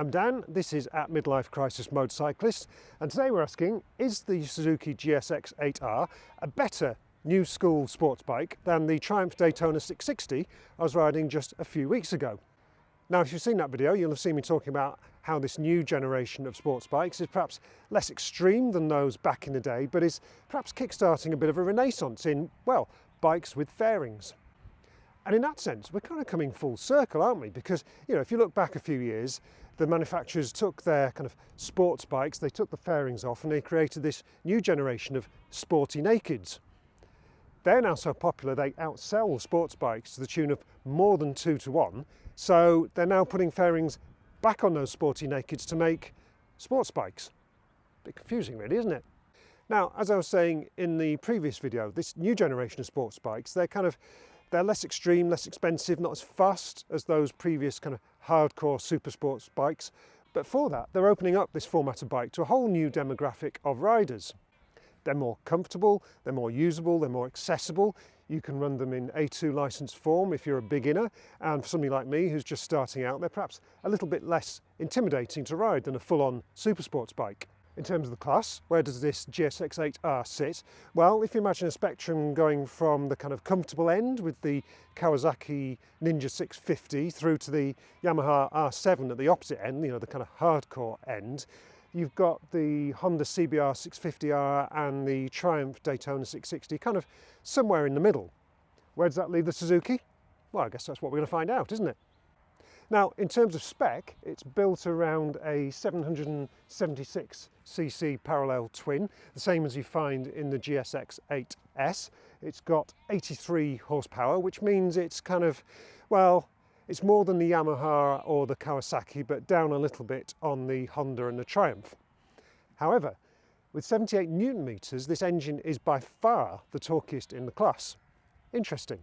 I'm Dan, this is at Midlife Crisis Motorcyclist, and today we're asking, is the Suzuki GSX-8R a better new school sports bike than the Triumph Daytona 660 I was riding just a few weeks ago? Now, if you've seen that video, you'll have seen me talking about how this new generation of sports bikes is perhaps less extreme than those back in the day, but is perhaps kickstarting a bit of a renaissance in, well, bikes with fairings. And in that sense, we're kind of coming full circle, aren't we? Because, you know, if you look back a few years, the manufacturers took their kind of sports bikes, they took the fairings off and they created this new generation of sporty nakeds. They're now so popular they outsell sports bikes to the tune of more than 2 to 1. So they're now putting fairings back on those sporty nakeds to make sports bikes. A bit confusing really, isn't it? Now, as I was saying in the previous video, this new generation of sports bikes, they're less extreme, less expensive, not as fast as those previous kind of hardcore super sports bikes. But for that, they're opening up this format of bike to a whole new demographic of riders. They're more comfortable, they're more usable, they're more accessible. You can run them in A2 licensed form if you're a beginner, and for somebody like me who's just starting out, they're perhaps a little bit less intimidating to ride than a full-on super sports bike. In terms of the class, where does this GSX-8R sit? Well, if you imagine a spectrum going from the kind of comfortable end with the Kawasaki Ninja 650 through to the Yamaha R7 at the opposite end, you know, the kind of hardcore end, you've got the Honda CBR 650R and the Triumph Daytona 660 kind of somewhere in the middle. Where does that leave the Suzuki? Well, I guess that's what we're going to find out, isn't it? Now, in terms of spec, it's built around a 776cc parallel twin, the same as you find in the GSX-8S. It's got 83 horsepower, which means it's kind of, well, it's more than the Yamaha or the Kawasaki, but down a little bit on the Honda and the Triumph. However, with 78 Newton meters, this engine is by far the torquiest in the class. Interesting.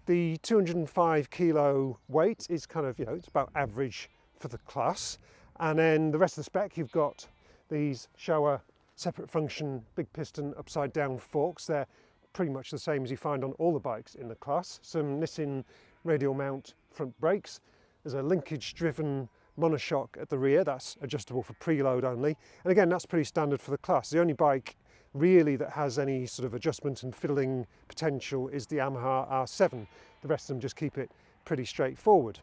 The 205 kilo weight is kind of, you know, it's about average for the class. And then the rest of the spec, you've got these Showa separate function big piston upside down forks. They're pretty much the same as you find on all the bikes in the class. Some Nissin radial mount front brakes. There's a linkage driven monoshock at the rear. That's adjustable for preload only. And again, that's pretty standard for the class. The only bike really that has any sort of adjustment and fiddling potential is the Yamaha R7. The rest of them just keep it pretty straightforward.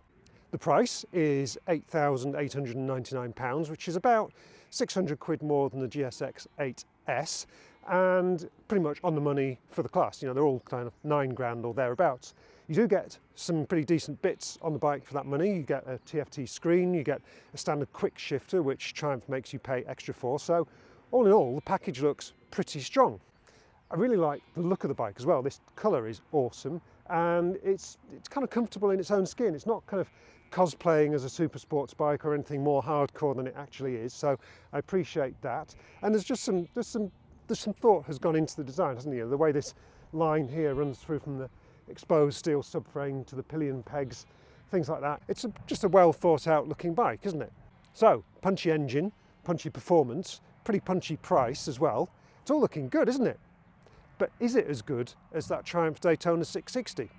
The price is £8,899, which is about 600 quid more than the GSX-8S, and pretty much on the money for the class. You know, they're all kind of 9 grand or thereabouts. You do get some pretty decent bits on the bike for that money. You get a TFT screen, you get a standard quick shifter, which Triumph makes you pay extra for. So all in all, the package looks pretty strong. I really like the look of the bike as well. This colour is awesome, and it's kind of comfortable in its own skin. It's not kind of cosplaying as a super sports bike or anything more hardcore than it actually is. So I appreciate that. And there's some thought has gone into the design, hasn't there? The way this line here runs through from the exposed steel subframe to the pillion pegs, things like that. It's just a well thought out looking bike, isn't it? So punchy engine, punchy performance, pretty punchy price as well. It's all looking good, isn't it? But is it as good as that Triumph Daytona 660?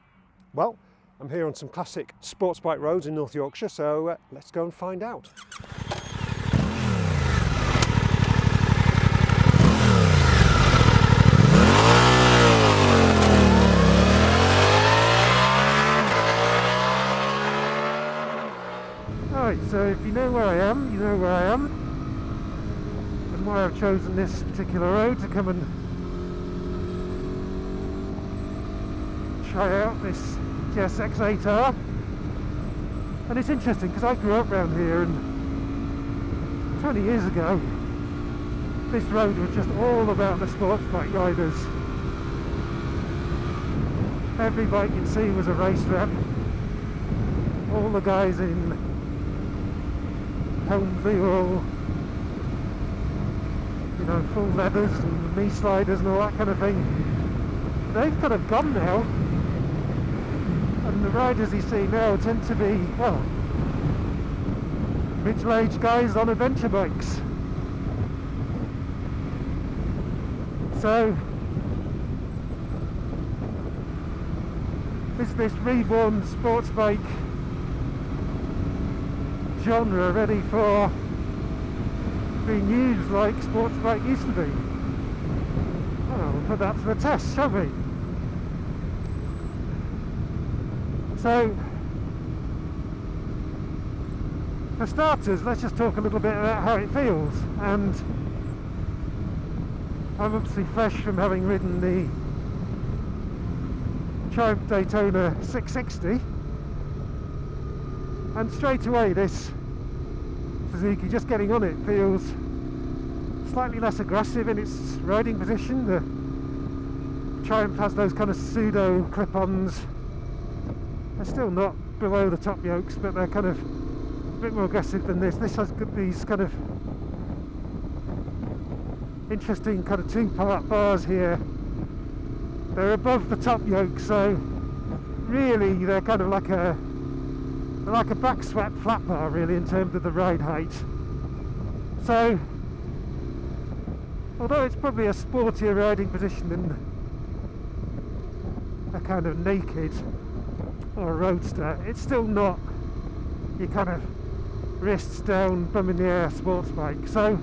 Well, I'm here on some classic sports bike roads in North Yorkshire, so let's go and find out. Right, so if you know where I am, you know where I am, and why I've chosen this particular road to come and try out this GSX-8R. And it's interesting because I grew up around here, and 20 years ago this road was just all about the sports bike riders. Every bike you'd see was a race rep. All the guys in Helmsley were all, you know, full leathers and knee sliders and all that kind of thing. They've kind of gone now, and the riders you see now tend to be, well, middle-aged guys on adventure bikes. So this reborn sports bike genre ready for being used like sports bike used to be. Well, we'll put that to the test, shall we? So, for starters, let's just talk a little bit about how it feels. And I'm obviously fresh from having ridden the Triumph Daytona 660, and straight away this Suzuki, just getting on it, feels slightly less aggressive in its riding position. The Triumph has those kind of pseudo clip-ons. They're still not below the top yokes, but they're kind of a bit more aggressive than this. This has got these kind of interesting kind of two-part bars here. They're above the top yoke, so really they're kind of like a back swept flat bar, really, in terms of the ride height. So although it's probably a sportier riding position than a kind of naked or a roadster, it's still not your kind of wrists down, bum in the air sports bike. So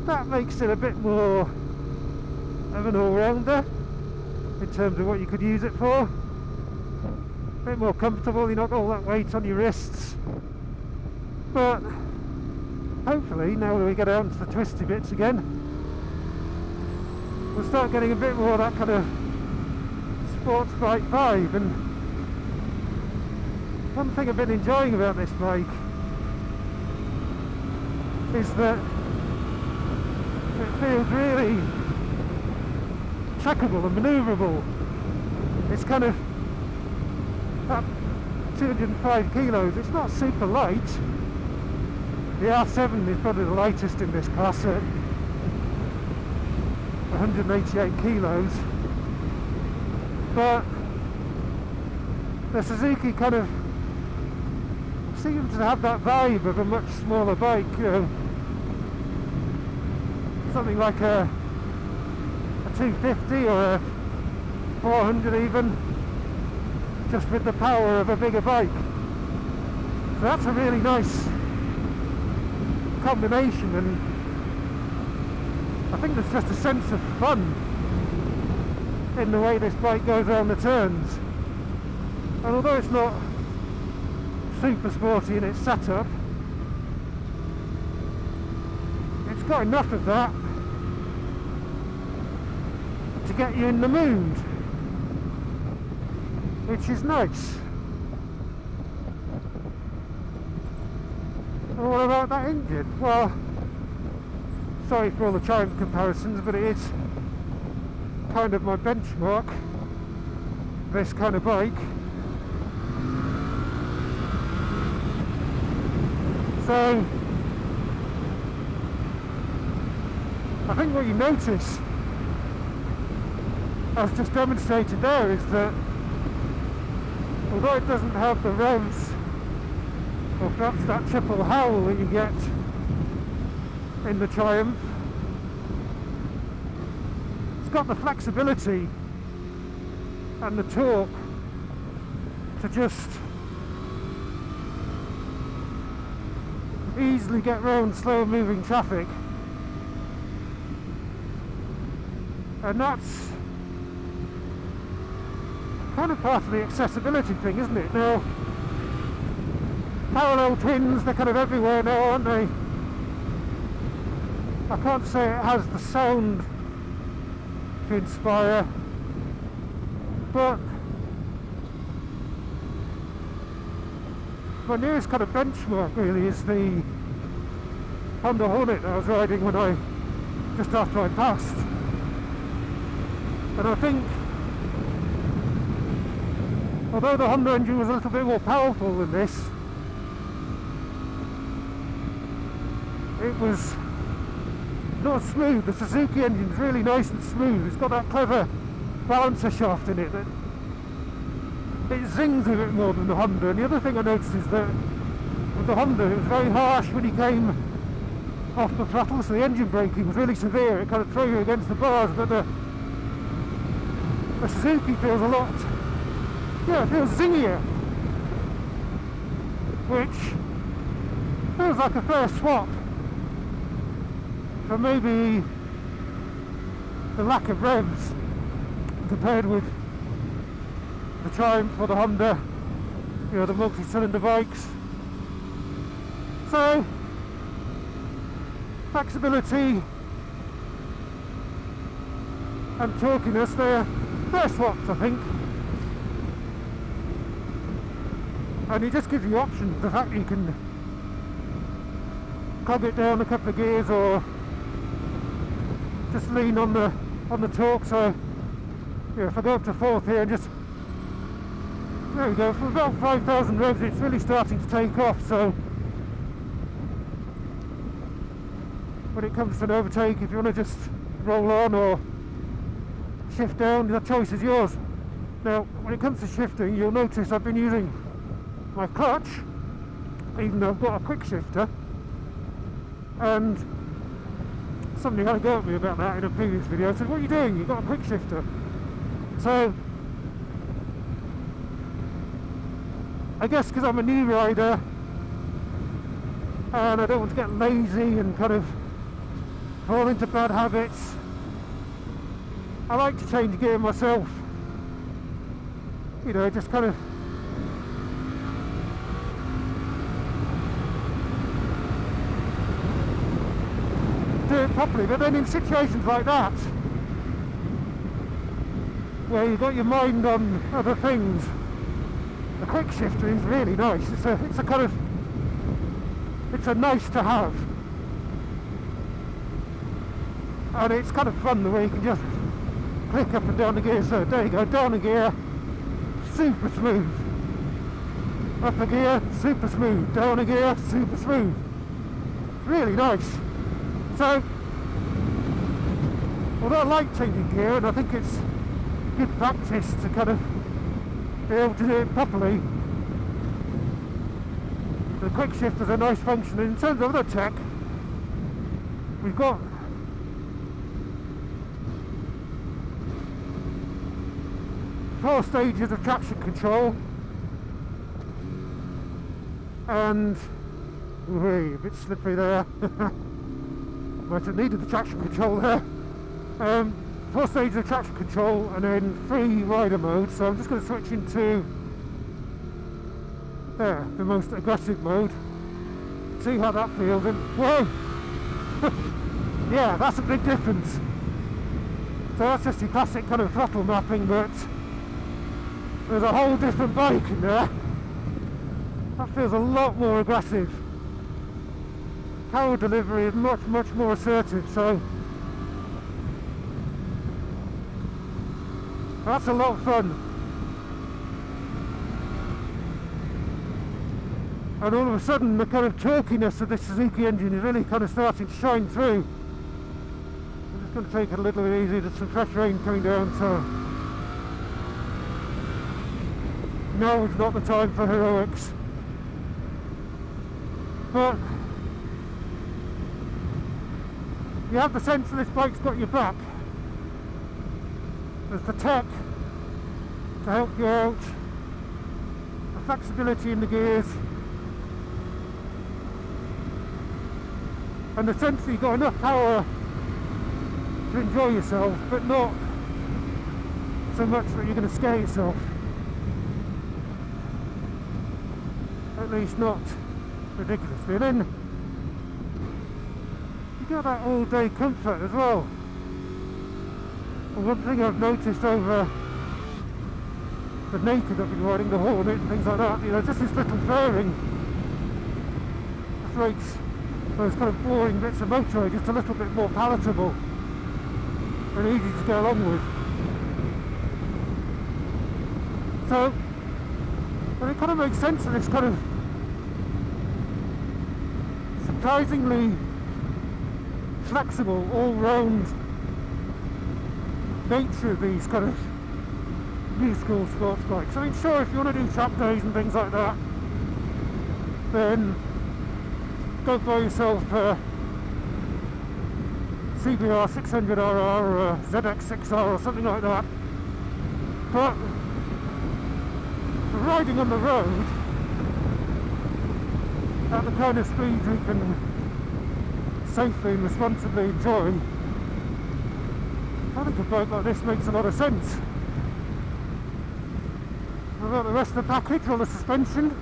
that makes it a bit more of an all-rounder in terms of what you could use it for. A bit more comfortable, you're not got all that weight on your wrists. But hopefully, now that we get out into the twisty bits again, we'll start getting a bit more of that kind of sports bike vibe. And one thing I've been enjoying about this bike is that it feels really trackable and manoeuvrable. It's kind of at 205 kilos, it's not super light. The R7 is probably the lightest in this class at 188 kilos. But the Suzuki kind of seems to have that vibe of a much smaller bike, you know, something like a 250 or a 400 even, just with the power of a bigger bike. So that's a really nice combination, and I think there's just a sense of fun in the way this bike goes around the turns. And although it's not super sporty in its setup, it's got enough of that to get you in the mood, which is nice. And what about that engine? Well, sorry for all the Triumph comparisons, but it is kind of my benchmark, this kind of bike. So I think what you notice, as just demonstrated there, is that although it doesn't have the revs or perhaps that triple howl that you get in the Triumph, it's got the flexibility and the torque to just easily get round slow moving traffic. And that's kind of part of the accessibility thing, isn't it? Now, parallel twins, they're kind of everywhere now, aren't they? I can't say it has the sound to inspire, but my nearest kind of benchmark really is the Honda Hornet I was riding when just after I passed. And I think, although the Honda engine was a little bit more powerful than this, it was not smooth. The Suzuki engine's really nice and smooth. It's got that clever balancer shaft in it that it zings a bit more than the Honda. And the other thing I noticed is that with the Honda, it was very harsh when you came off the throttle, so the engine braking was really severe. It kind of threw you against the bars, but the Suzuki feels a lot, yeah, it feels zingier. which feels like a fair swap for maybe the lack of revs compared with the Triumph or the Honda, you know, the multi-cylinder bikes. So flexibility and torquiness, they're fair swaps, I think. And it just gives you options. The fact that you can cog it down a couple of gears or just lean on the torque. So yeah, if I go up to fourth here and just, there we go, for about 5,000 revs it's really starting to take off. So when it comes to an overtake, if you want to just roll on or shift down, the choice is yours. Now when it comes to shifting, you'll notice I've been using my clutch, even though I've got a quick shifter, and somebody had a go at me about that in a previous video. I said, what are you doing? You've got a quick shifter. So I guess because I'm a new rider and I don't want to get lazy and kind of fall into bad habits, I like to change gear myself, you know, just kind of do it properly. But then in situations like that, where you've got your mind on other things, the quick shifter is really nice. It's a kind of, it's a nice to have, and it's kind of fun the way you can just click up and down the gear. So there you go, down a gear, super smooth, up a gear, super smooth, down a gear, super smooth. Really nice. So although I like changing gear, and I think it's good practice to kind of be able to do it properly, the quick shift is a nice function. In terms of other tech, we've got four stages of traction control, and a bit slippery there. Might have needed the traction control there. 4 stages of traction control and then 3 rider modes. So I'm just going to switch into there, the most aggressive mode, see how that feels. And whoa, yeah, that's a big difference. So that's just your classic kind of throttle mapping, but there's a whole different bike in there. That feels a lot more aggressive. Power delivery is much more assertive, so that's a lot of fun. And all of a sudden the kind of torquiness of this Suzuki engine is really kind of starting to shine through. I'm just going to take it a little bit easy. There's some fresh rain coming down, so now is not the time for heroics. But you have the sense that this bike's got your back. There's the tech to help you out, the flexibility in the gears, and the sense that you've got enough power to enjoy yourself, but not so much that you're going to scare yourself. At least not ridiculously. And then you get that all-day comfort as well. And one thing I've noticed over the Naked I've been riding, the Hornet and things like that, you know, just this little fairing just makes those kind of boring bits of motorway just a little bit more palatable and easy to go along with. So, and it kind of makes sense of this kind of surprisingly flexible, all-round nature of these kind of new school sports bikes. I mean, sure, if you want to do track days and things like that, then go buy yourself a CBR 600RR or a ZX-6R or something like that. But for riding on the road, at the kind of speed we can safely and responsibly enjoy, I think a bike like this makes a lot of sense. What about the rest of the package, all the suspension?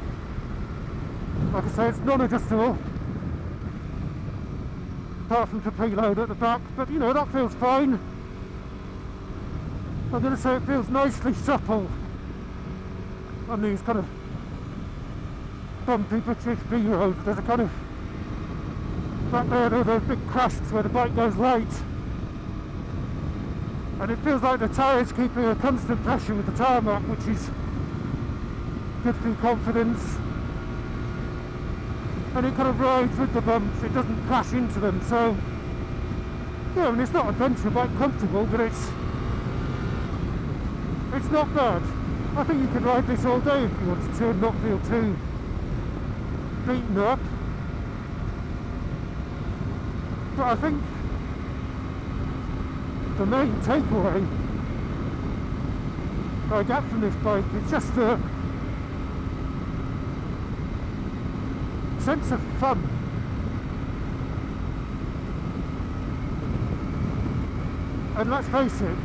Like I say, it's non-adjustable, apart from the preload at the back, but you know, that feels fine. I'm going to say it feels nicely supple on these kind of bumpy British B roads. There's a kind of, back there are those big crests where the bike goes light, and it feels like the tyres keeping a constant pressure with the tarmac, which is good for your confidence. And it kind of rides with the bumps, it doesn't crash into them, so yeah, I mean, it's not adventure bike comfortable, but it's not bad. I think you could ride this all day if you wanted to and not feel too beaten up. But I think the main takeaway I get from this bike is just the sense of fun. And let's face it,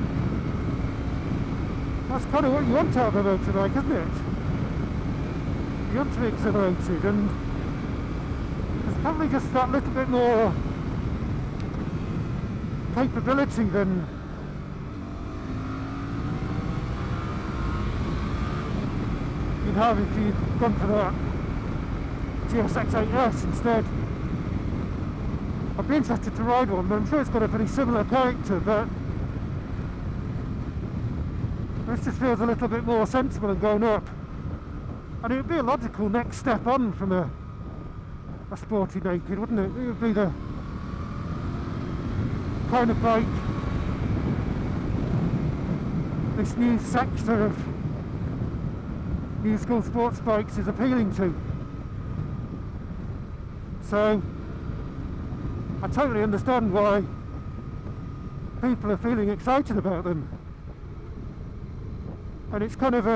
that's kind of what you want out of a motorbike, isn't it? You want to be exhilarated, and there's probably just that little bit more capability than you'd have if you'd gone for that GSX-8R instead. I'd be interested to ride one, but I'm sure it's got a pretty similar character, but this just feels a little bit more sensible and grown up. And it would be a logical next step on from a sporty naked, wouldn't it? It would be the kind of bike this new sector of new school sports bikes is appealing to. So I totally understand why people are feeling excited about them. And it's kind of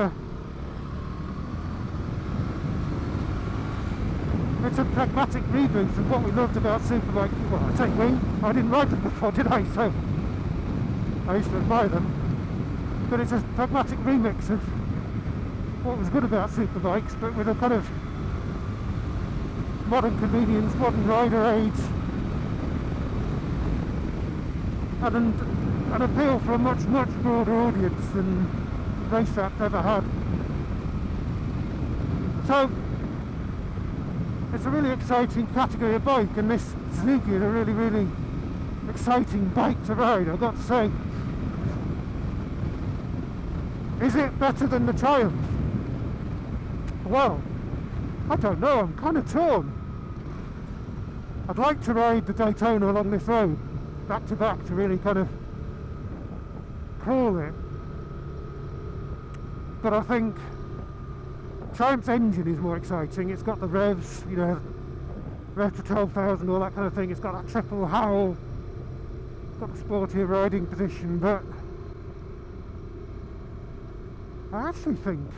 it's a pragmatic reboot of what we loved about superbikes. Well, I say we, I didn't ride them before, did I? So I used to admire them. But it's a pragmatic remix of what was good about superbikes, but with a kind of modern convenience, modern rider aids, and an appeal for a much broader audience than racetrack ever had. So it's a really exciting category of bike, and this Suzuki is a really exciting bike to ride, I've got to say. Is it better than the Triumph? Well, I don't know, I'm kind of torn. I'd like to ride the Daytona along this road, back to back, to really kind of crawl it. But I think Triumph's engine is more exciting. It's got the revs, you know, rev to 12,000, all that kind of thing. It's got that triple howl, it's got the sportier riding position, but I actually think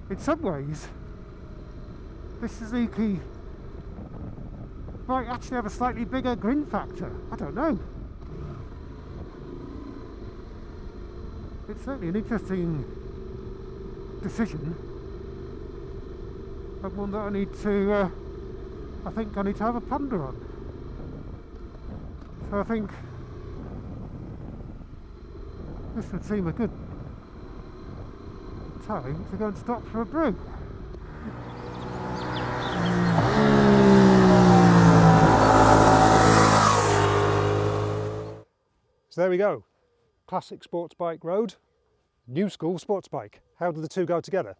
in some ways this Suzuki might actually have a slightly bigger grin factor. I don't know. It's certainly an interesting decision, and one that I need to I think I need to have a ponder on. So I think this would seem a good time to go and stop for a brew. So there we go. Classic sports bike road, new school sports bike. How do the two go together?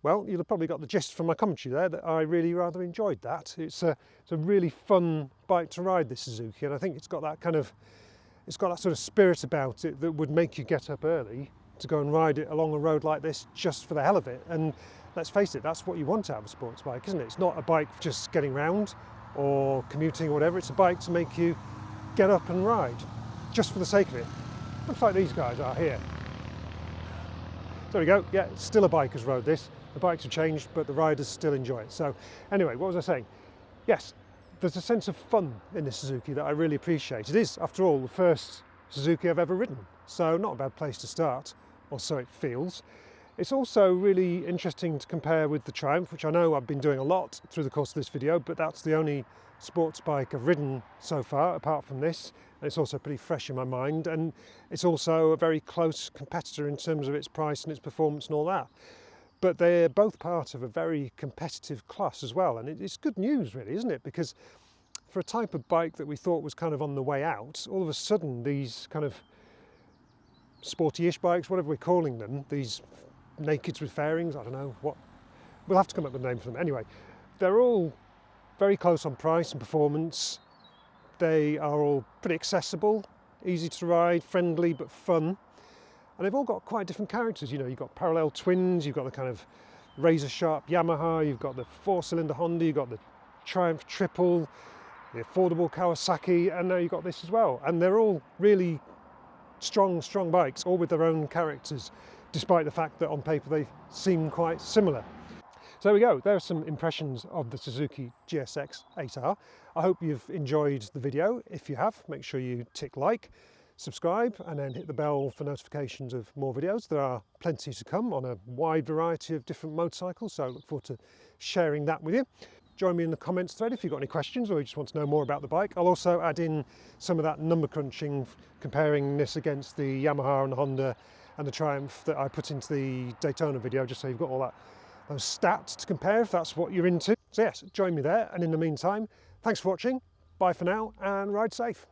Well, you'll have probably got the gist from my commentary there that I really rather enjoyed that. It's a really fun bike to ride, this Suzuki, and I think it's got that kind of, it's got that sort of spirit about it that would make you get up early to go and ride it along a road like this just for the hell of it. And let's face it, that's what you want out of a sports bike, isn't it? It's not a bike for just getting round or commuting or whatever. It's a bike to make you get up and ride just for the sake of it. Looks like these guys are here. There we go, yeah, it's still a biker's road this. The bikes have changed, but the riders still enjoy it. So anyway, what was I saying? Yes, there's a sense of fun in this Suzuki that I really appreciate. It is, after all, the first Suzuki I've ever ridden, so not a bad place to start, or so it feels. It's also really interesting to compare with the Triumph, which I know I've been doing a lot through the course of this video, but that's the only sports bike I've ridden so far, apart from this. And it's also pretty fresh in my mind, and it's also a very close competitor in terms of its price and its performance and all that. But they're both part of a very competitive class as well, and it's good news really, isn't it? Because for a type of bike that we thought was kind of on the way out, all of a sudden these kind of sporty-ish bikes, whatever we're calling them, these nakeds with fairings, I don't know what, we'll have to come up with a name for them. Anyway, they're all very close on price and performance. They are all pretty accessible, easy to ride, friendly but fun. And they've all got quite different characters. You know, you've got parallel twins, you've got the kind of razor sharp Yamaha, you've got the 4-cylinder Honda, you've got the Triumph Triple, the affordable Kawasaki, and now you've got this as well. And they're all really strong bikes, all with their own characters, despite the fact that on paper they seem quite similar. So there we go, there are some impressions of the Suzuki GSX-8R. I hope you've enjoyed the video. If you have, make sure you tick like, subscribe, and then hit the bell for notifications of more videos. There are plenty to come on a wide variety of different motorcycles, so I look forward to sharing that with you. Join me in the comments thread if you've got any questions or you just want to know more about the bike. I'll also add in some of that number crunching, comparing this against the Yamaha and the Honda and the Triumph that I put into the Daytona video, just so you've got all that, those stats to compare if that's what you're into. So yes, join me there, and in the meantime, thanks for watching, bye for now, and ride safe.